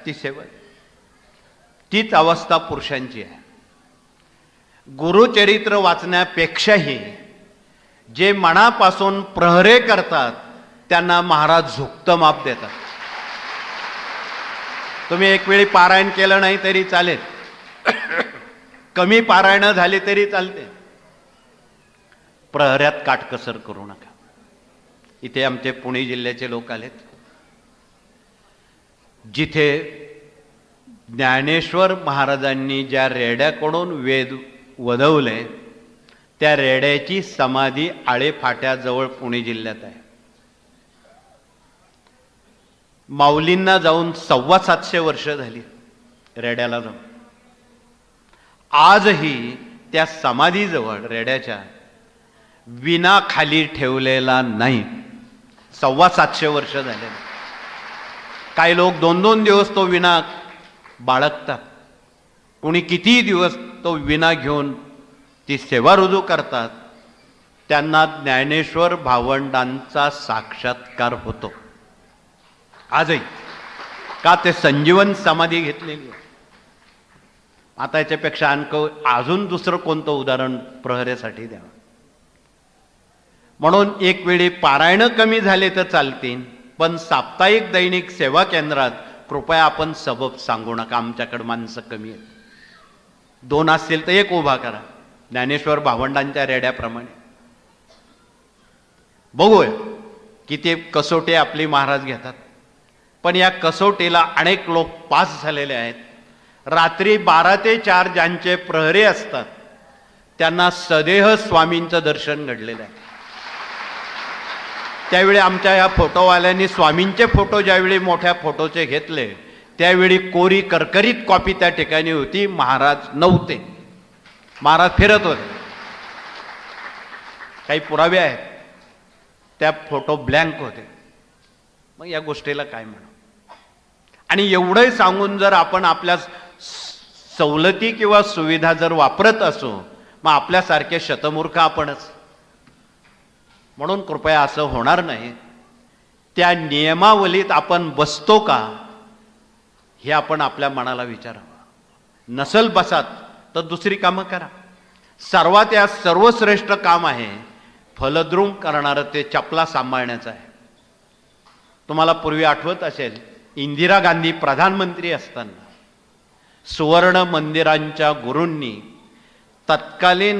ती सेवा, तीच अवस्था पुरुषांची आहे. गुरुचरित्र वाचण्यापेक्षाही जे मनापासून प्रहरे करतात त्यांना महाराज झुकतं माप देतात. तुम्ही एक वेळी पारायण केलं नाही तरी चालेल, कमी पारायण झाली तरी चालते, प्रहऱ्यात काटकसर करू नका. इथे आमचे पुणे जिल्ह्याचे लोक आलेत, जिथे ज्ञानेश्वर महाराजांनी ज्या रेड्याकडून वेद वदवले त्या रेड्याची समाधी आळेफाट्याजवळ पुणे जिल्ह्यात आहे. माऊलींना जाऊन 750 वर्ष झाली रेड्याला जाऊन. आजही त्या समाधीजवळ रेड्याच्या विना खाली ठेवलेला नाही. 750 वर्ष झाले. काही लोक 2-2 दिवस तो विना बाळगतात, कोणी कितीही दिवस तो विना घेऊन ती सेवा रुजू करतात. त्यांना ज्ञानेश्वर भावंडांचा साक्षात्कार होतो आजही. का? ते संजीवन समाधी घेतलेली आहे. आता याच्यापेक्षा अजून दुसरं कोणतं उदाहरण प्रहरेसाठी द्यावं. म्हणून एक वेळी पारायण कमी झाले तर चालतील, पण साप्ताहिक दैनिक सेवा केंद्रात कृपया आपण सबब सांगू नका. आमच्याकडे माणसं कमी आहेत, 2 असतील तर 1 उभा करा, ज्ञानेश्वर भावंडांच्या रेड्याप्रमाणे. बघूया किती कसोटी आपली महाराज घेतात. पण या कसोटीला अनेक लोक पास झालेले आहेत. रात्री 12 ते 4 ज्यांचे प्रहरी असतात त्यांना सदेह स्वामींचं दर्शन घडलेलं आहे. त्यावेळी आमच्या या फोटोवाल्यांनी स्वामींचे फोटो ज्यावेळी मोठ्या फोटोचे घेतले त्यावेळी कोरी करकरीत कॉपी त्या ठिकाणी होती. महाराज नव्हते, महाराज फिरत होते. काही पुरावे आहेत, त्या फोटो ब्लँक होते. मग या गोष्टीला काय म्हणू? आणि एवढंही सांगून जर आपण आपल्या सवलती किंवा सुविधा जर वापरत असो, मग आपल्यासारखे शतमूर्ख आपणच. म्हणून कृपया असं होणार नाही. त्या नियमावलीत आपण बसतो का हे आपण आपल्या मनाला विचारावं. नसल बसात तर दुसरी कामं करा. सर्वात या सर्वश्रेष्ठ काम आहे फलद्रूम करणारं ते चपला सांभाळण्याचं आहे. तुम्हाला पूर्वी आठवत असेल, इंदिरा गांधी प्रधानमंत्री असताना सुवर्ण मंदिरांच्या गुरूंनी तत्कालीन